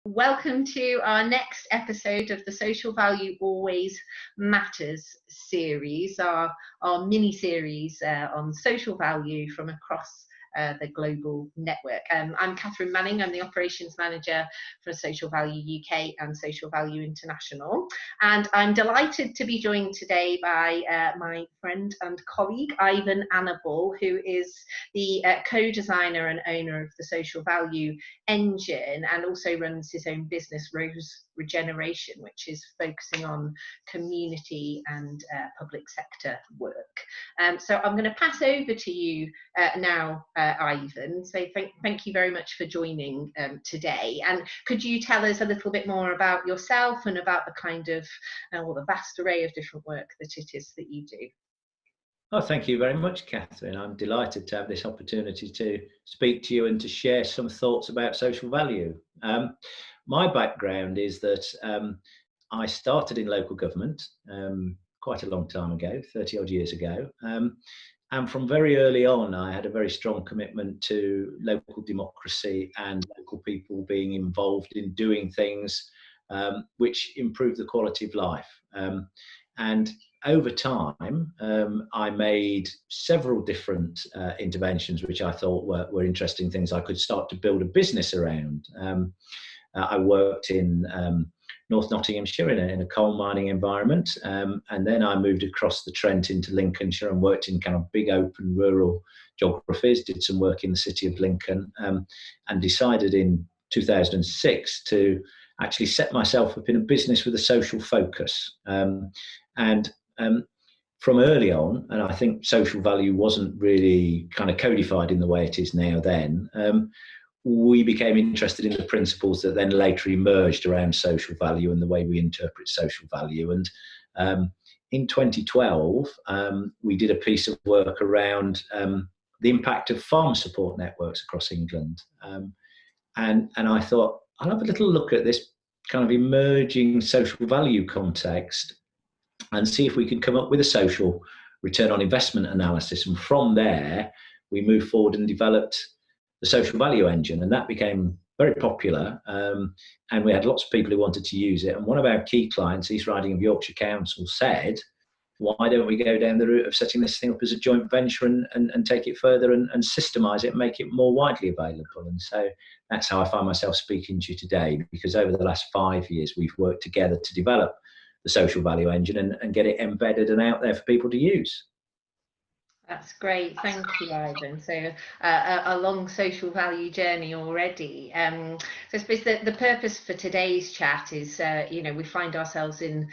Welcome to our next episode of the Social Value Always Matters series, our mini-series on social value from across the global network. I'm Catherine Manning. I'm the Operations Manager for Social Value UK and Social Value International. And I'm delighted to be joined today by my friend and colleague, Ivan Annibal, who is the co-designer and owner of the Social Value Engine, and also runs his own business, Regeneration, which is focusing on community and public sector work. So I'm going to pass over to you now, Ivan. So thank you very much for joining today. And could you tell us a little bit more about yourself and about the kind of, the vast array of different work that it is that you do? Oh, thank you very much, Catherine. I'm delighted to have this opportunity to speak to you and to share some thoughts about social value. My background is that I started in local government quite a long time ago, 30 odd years ago. And from very early on, I had a very strong commitment to local democracy and local people being involved in doing things which improve the quality of life. And over time, I made several different interventions which I thought were interesting things I could start to build a business around. I worked in North Nottinghamshire in a coal mining environment, and then I moved across the Trent into Lincolnshire and worked in kind of big open rural geographies, did some work in the city of Lincoln, and decided in 2006 to actually set myself up in a business with a social focus. From early on, and I think social value wasn't really kind of codified in the way it is now then, we became interested in the principles that then later emerged around social value and the way we interpret social value. And in 2012, we did a piece of work around the impact of farm support networks across England. And I thought, I'll have a little look at this kind of emerging social value context and see if we can come up with a social return on investment analysis. And from there, we moved forward and developed the social value engine, and that became very popular. And we had lots of people who wanted to use it. And one of our key clients, East Riding of Yorkshire Council, said, why don't we go down the route of setting this thing up as a joint venture and take it further and systemize it and make it more widely available? And so that's how I find myself speaking to you today, because over the last 5 years, we've worked together to develop the social value engine and get it embedded and out there for people to use. That's great, thank you, Ivan. So a long social value journey already. So I suppose the purpose for today's chat is, we find ourselves in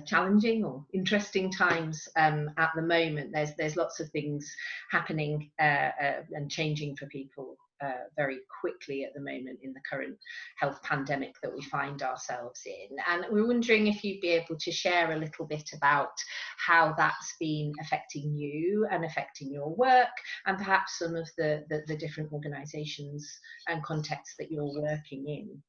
challenging or interesting times at the moment. There's lots of things happening and changing for people very quickly at the moment in the current health pandemic that we find ourselves in. And we're wondering if you'd be able to share a little bit about how that's been affecting you and affecting your work, and perhaps some of the different organisations and contexts that you're working in.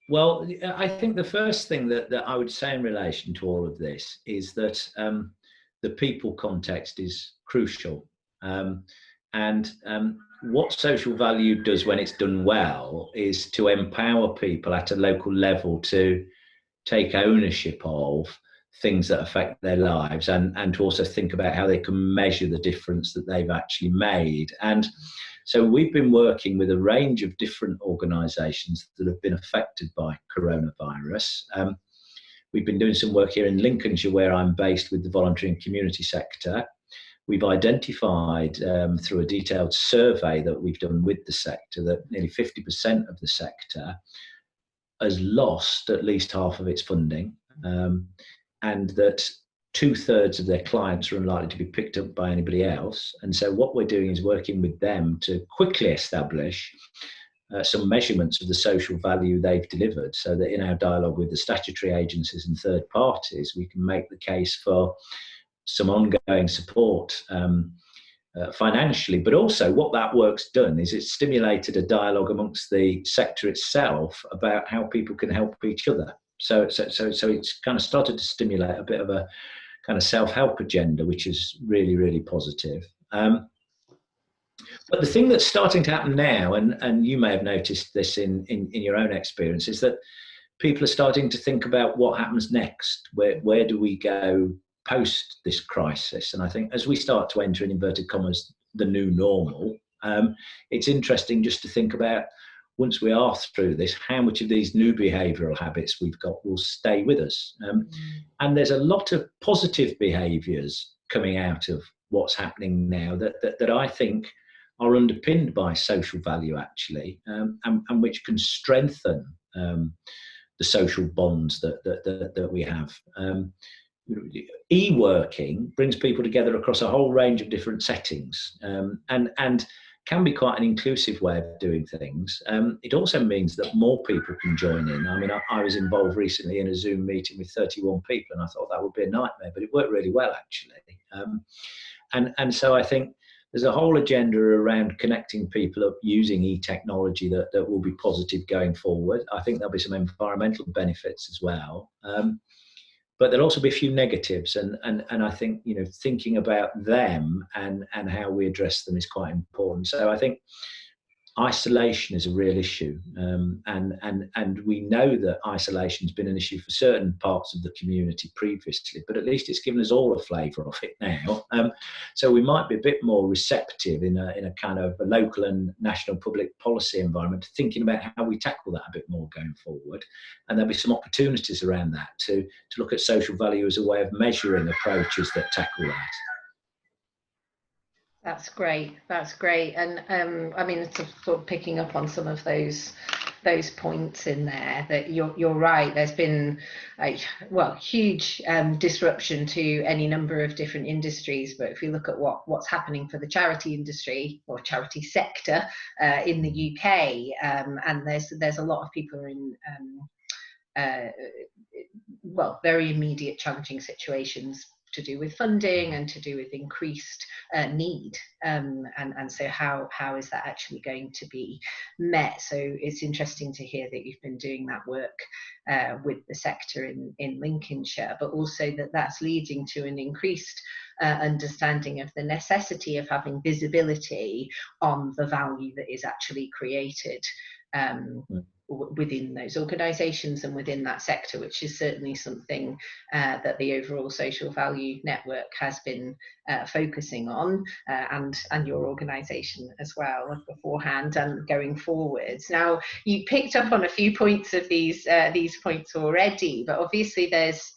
Well, I think the first thing that I would say in relation to all of this is that the people context is crucial. What social value does when it's done well is to empower people at a local level to take ownership of things that affect their lives and to also think about how they can measure the difference that they've actually made. And so we've been working with a range of different organisations that have been affected by coronavirus. We've been doing some work here in Lincolnshire, where I'm based, with the voluntary and community sector. We've identified through a detailed survey that we've done with the sector that nearly 50% of the sector has lost at least half of its funding, and that 2/3 of their clients are unlikely to be picked up by anybody else. And so what we're doing is working with them to quickly establish some measurements of the social value they've delivered, so that in our dialogue with the statutory agencies and third parties, we can make the case for some ongoing support financially. But also what that work's done is it's stimulated a dialogue amongst the sector itself about how people can help each other. So it's kind of started to stimulate a bit of a kind of self-help agenda, which is really, really positive. But the thing that's starting to happen now, and you may have noticed this in your own experience, is that people are starting to think about what happens next. Where do we go post this crisis? And I think as we start to enter, in inverted commas, the new normal, it's interesting just to think about, once we are through this, how much of these new behavioural habits we've got will stay with us. And there's a lot of positive behaviours coming out of what's happening now that I think are underpinned by social value, actually, and which can strengthen the social bonds that we have. E-working brings people together across a whole range of different settings, and can be quite an inclusive way of doing things. It also means that more people can join in. I mean, I was involved recently in a Zoom meeting with 31 people, and I thought that would be a nightmare, but it worked really well, actually. And so I think there's a whole agenda around connecting people up using e-technology that will be positive going forward. I think there'll be some environmental benefits as well. But there'll also be a few negatives, and I think, you know, thinking about them and how we address them is quite important. So I think isolation is a real issue, and we know that isolation has been an issue for certain parts of the community previously, but at least it's given us all a flavour of it now. So we might be a bit more receptive in a kind of a local and national public policy environment, thinking about how we tackle that a bit more going forward. And there'll be some opportunities around that to look at social value as a way of measuring approaches that tackle that. That's great. That's great. And I mean, it's sort of picking up on some of those points in there, that you're right. There's been huge disruption to any number of different industries. But if you look at what's happening for the charity industry or charity sector in the UK, and there's a lot of people who are in very immediate challenging situations to do with funding and to do with increased need, and so how is that actually going to be met? So it's interesting to hear that you've been doing that work with the sector in Lincolnshire, but also that's leading to an increased understanding of the necessity of having visibility on the value that is actually created within those organisations and within that sector, which is certainly something that the overall social value network has been focusing on, and your organisation as well beforehand and going forwards. Now, you picked up on a few points of these points already, but obviously there's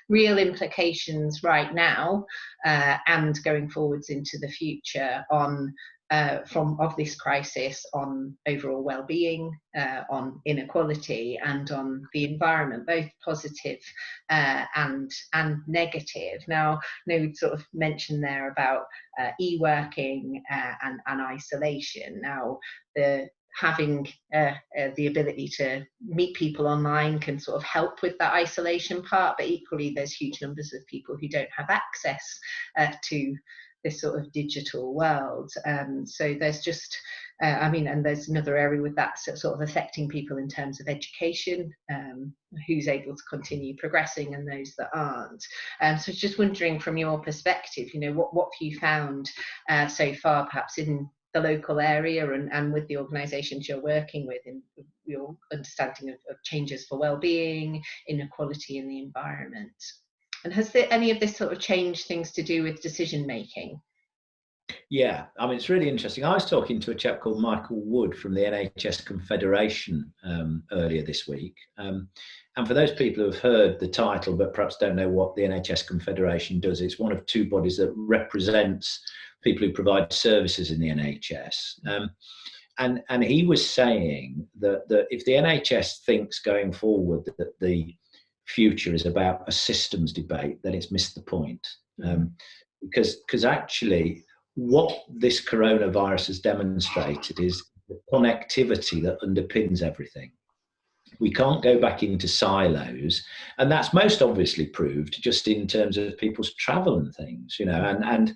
real implications right now and going forwards into the future on of this crisis on overall well-being, on inequality, and on the environment, both positive and negative. Now, you sort of mentioned there about e-working and isolation. Now, having the ability to meet people online can sort of help with that isolation part, but equally there's huge numbers of people who don't have access to this sort of digital world. So there's just, and there's another area with that sort of affecting people in terms of education, who's able to continue progressing and those that aren't. So just wondering from your perspective, you know, what have you found so far, perhaps in the local area and with the organisations you're working with, in your understanding of changes for well-being, inequality in the environment? And has any of this sort of changed things to do with decision making? Yeah, I mean, it's really interesting. I was talking to a chap called Michael Wood from the NHS Confederation earlier this week. And for those people who have heard the title but perhaps don't know what the NHS Confederation does, it's one of two bodies that represents people who provide services in the NHS. And he was saying that if the NHS thinks going forward that the future is about a systems debate, then it's missed the point. Because actually what this coronavirus has demonstrated is the connectivity that underpins everything. We can't go back into silos, and that's most obviously proved just in terms of people's travel and things, you know, and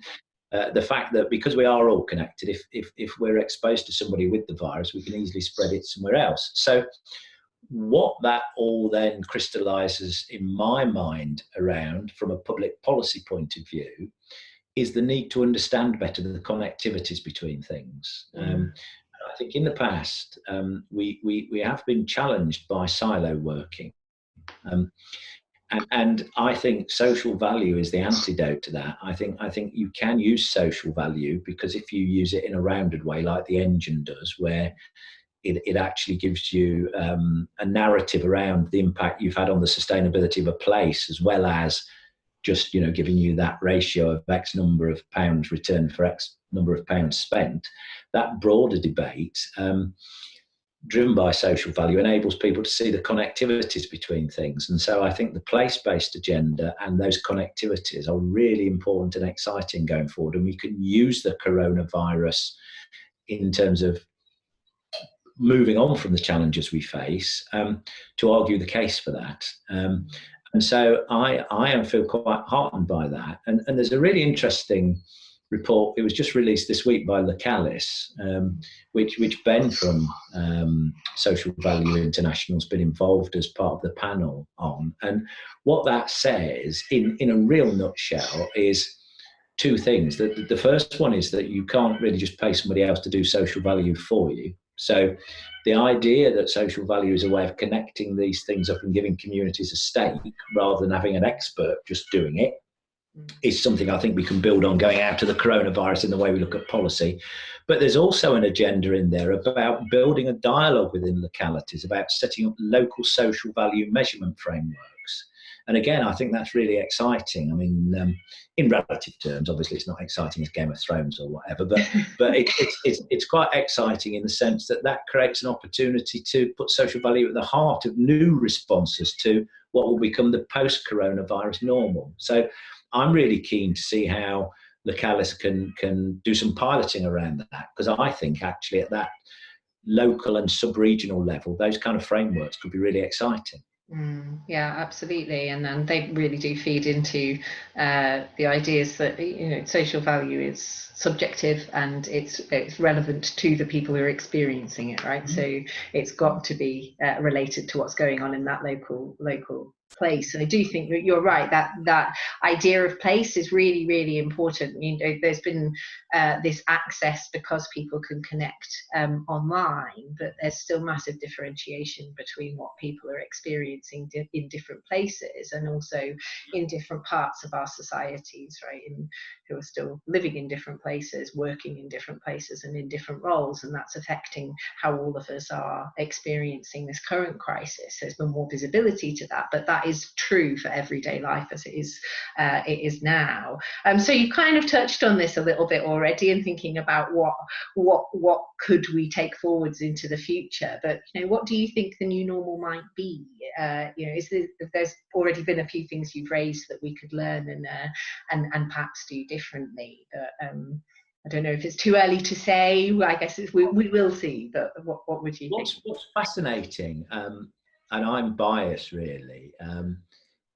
the fact that because we are all connected, if we're exposed to somebody with the virus, we can easily spread it somewhere else. So what that all then crystallises in my mind around, from a public policy point of view, is the need to understand better the connectivities between things. I think in the past, we have been challenged by silo working. And I think social value is the antidote to that. I think you can use social value, because if you use it in a rounded way, like the engine does, where it actually gives you a narrative around the impact you've had on the sustainability of a place, as well as just, giving you that ratio of X number of pounds returned for X number of pounds spent. That broader debate, driven by social value, enables people to see the connectivities between things. And so I think the place-based agenda and those connectivities are really important and exciting going forward. And we can use the coronavirus in terms of moving on from the challenges we face to argue the case for that. And so I feel quite heartened by that. And there's a really interesting report. It was just released this week by Localis, which Ben from Social Value International has been involved as part of the panel on. And what that says, in a real nutshell, is two things. The first one is that you can't really just pay somebody else to do social value for you. So the idea that social value is a way of connecting these things up and giving communities a stake rather than having an expert just doing it is something I think we can build on going out of the coronavirus in the way we look at policy. But there's also an agenda in there about building a dialogue within localities, about setting up local social value measurement frameworks. And again, I think that's really exciting. I mean, in relative terms, obviously it's not exciting as Game of Thrones or whatever, but it's quite exciting in the sense that creates an opportunity to put social value at the heart of new responses to what will become the post-coronavirus normal. So I'm really keen to see how Localis can do some piloting around that, because I think actually at that local and sub-regional level, those kind of frameworks could be really exciting. Yeah, absolutely. And then they really do feed into the ideas that, social value is subjective and it's relevant to the people who are experiencing it, right? So it's got to be related to what's going on in that local place. And I do think that you're right, that idea of place is really, really important. There's been this access because people can connect online, but there's still massive differentiation between what people are experiencing in different places and also in different parts of our societies, right? And who are still living in different places, working in different places and in different roles, and that's affecting how all of us are experiencing this current crisis. There's been more visibility to that, but that is true for everyday life as it is now. So you kind of touched on this a little bit already in thinking about what could we take forwards into the future, but what do you think the new normal might be? There's already been a few things you've raised that we could learn and perhaps do differently, but I don't know if it's too early to say. I guess we will see, but what would you think? What's fascinating, and I'm biased really,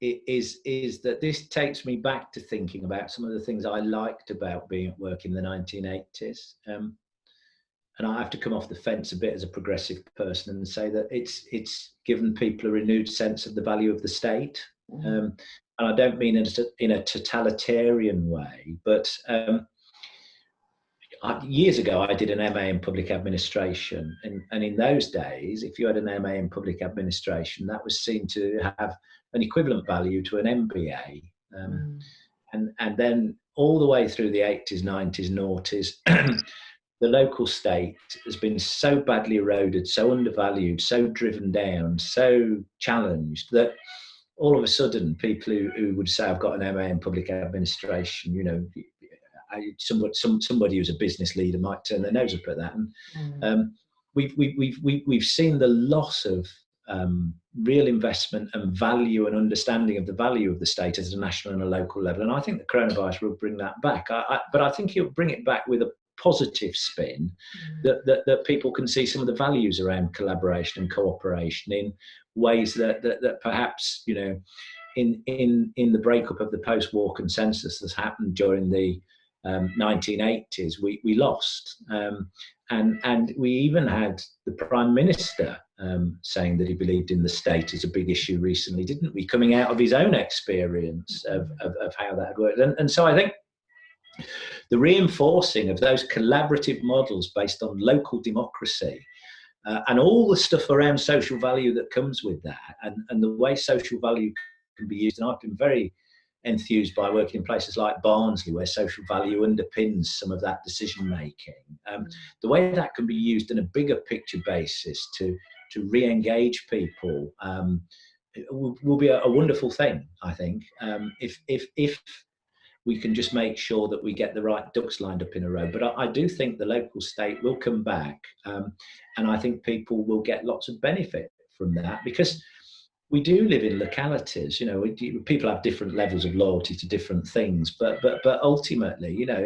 is that this takes me back to thinking about some of the things I liked about being at work in the 1980s. And I have to come off the fence a bit as a progressive person and say that it's given people a renewed sense of the value of the state. And I don't mean it in a totalitarian way, but years ago I did an MA in public administration, and in those days, if you had an MA in public administration, that was seen to have an equivalent value to an MBA. And then all the way through the 80s, 90s, noughties, the local state has been so badly eroded, so undervalued, so driven down, so challenged that all of a sudden people who would say I've got an MA in public administration, somebody who's a business leader might turn their nose up at that. And we've seen the loss of real investment and value and understanding of the value of the state at a national and a local level. And I think the coronavirus will bring that back. But I think it'll bring it back with a positive spin that people can see some of the values around collaboration and cooperation in ways that perhaps, in the breakup of the post-war consensus that's happened during the 1980s, we lost. And we even had the Prime Minister saying that he believed in the state as a big issue recently, didn't we? Coming out of his own experience of how that had worked. And so I think the reinforcing of those collaborative models based on local democracy, and all the stuff around social value that comes with that, and the way social value can be used. And I've been very enthused by working in places like Barnsley, where social value underpins some of that decision making. The way that can be used in a bigger picture basis to re-engage people will be a wonderful thing, I think. If we can just make sure that we get the right ducks lined up in a row. But I do think the local state will come back, and I think people will get lots of benefit from that, because we do live in localities. You know, people have different levels of loyalty to different things, but ultimately, you know,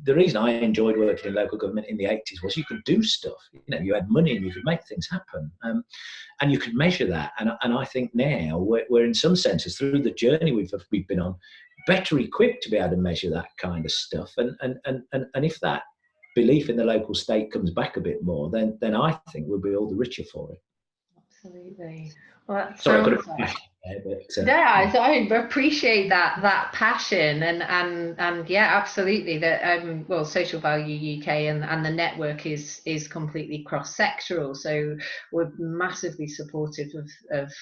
the reason I enjoyed working in local government in the 80s was you could do stuff. You know, you had money and you could make things happen, and you could measure that. And I think now we're in some senses, through the journey we've been on, better equipped to be able to measure that kind of stuff. And if that belief in the local state comes back a bit more, then I think we'll be all the richer for it. Absolutely. Well, that Sorry, I could sounds have like... there, but, yeah, so I appreciate that passion, and yeah, absolutely. That well, Social Value UK and the network is completely cross-sectoral. So we're massively supportive of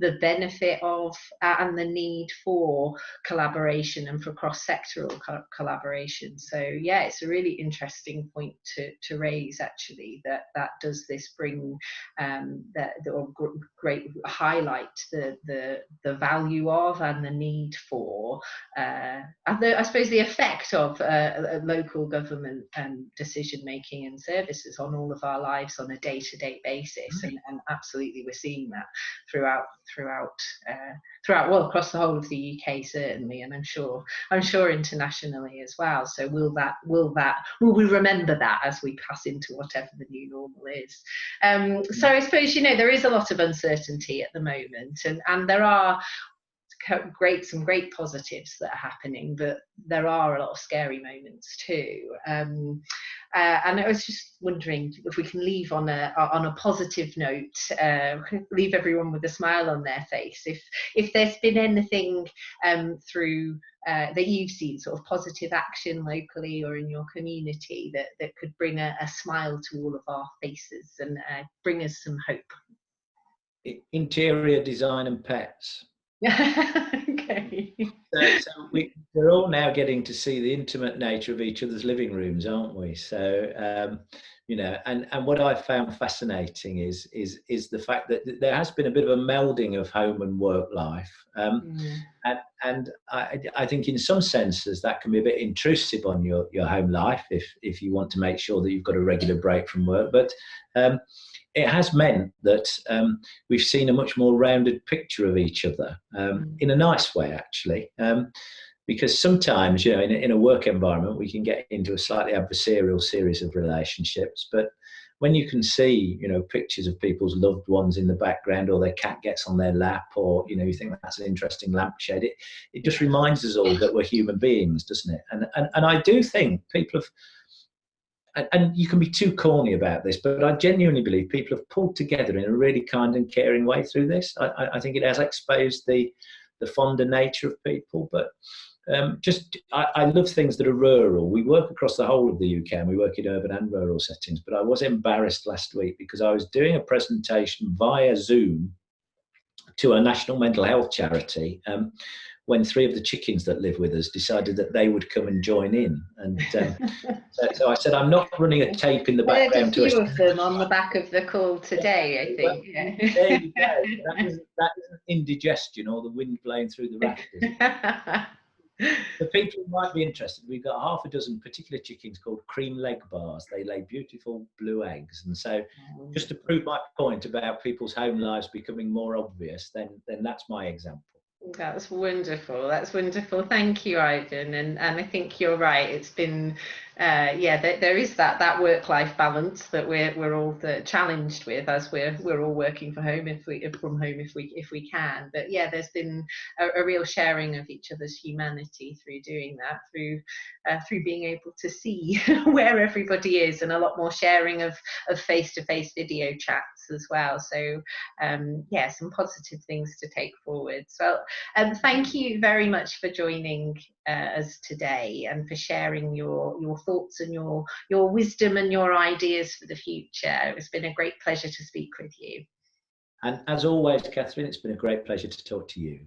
the benefit of and the need for collaboration and for cross-sectoral collaboration. So yeah, it's a really interesting point to raise, actually, that does this bring or great highlight the value of and the need for I suppose the effect of local government decision making and services on all of our lives on a day-to-day basis, and absolutely we're seeing that throughout well, across the whole of the UK certainly, and I'm sure internationally as well. So will we remember that as we pass into whatever the new normal is? So I suppose, you know, there is a lot of uncertainty at the moment, and there are some great positives that are happening, but there are a lot of scary moments too. And I was just wondering if we can leave on a positive note, leave everyone with a smile on their face. If there's been anything through that you've seen, sort of positive action locally or in your community that could bring a smile to all of our faces and bring us some hope. Interior design and pets. Okay. So we're all now getting to see the intimate nature of each other's living rooms, aren't we? So you know, and what I found fascinating is the fact that there has been a bit of a melding of home and work life, and I think in some senses that can be a bit intrusive on your home life if you want to make sure that you've got a regular break from work, but it has meant that we've seen a much more rounded picture of each other, in a nice way, actually. Because sometimes, you know, in a work environment, we can get into a slightly adversarial series of relationships. But when you can see, you know, pictures of people's loved ones in the background, or their cat gets on their lap, or, you know, you think that's an interesting lampshade, it just reminds us all that we're human beings, doesn't it? And I do think people have, and you can be too corny about this, but I genuinely believe people have pulled together in a really kind and caring way through this. I think it has exposed the fonder nature of people, but I love things that are rural. We work across the whole of the UK, and we work in urban and rural settings, but I was embarrassed last week because I was doing a presentation via Zoom to a national mental health charity, when 3 of the chickens that live with us decided that they would come and join in. And so I said, I'm not running a tape in the background. There's a few of them on the back of the call today, I think. Well, there you go. That isn't indigestion or the wind blowing through the rafters. For people who might be interested, we've got half a dozen particular chickens called cream leg bars. They lay beautiful blue eggs. And so just to prove my point about people's home lives becoming more obvious, then that's my example. That's wonderful. That's wonderful. Thank you, Ivan. And I think you're right. It's been, there is that work-life balance that we're all challenged with as we're all working from home if we can. But yeah, there's been a real sharing of each other's humanity through doing that, through being able to see where everybody is, and a lot more sharing of face-to-face video chats as well. So yeah, some positive things to take forward. So thank you very much for joining us today, and for sharing your thoughts and your wisdom and your ideas for the future. It's been a great pleasure to speak with you. And as always, Catherine, it's been a great pleasure to talk to you.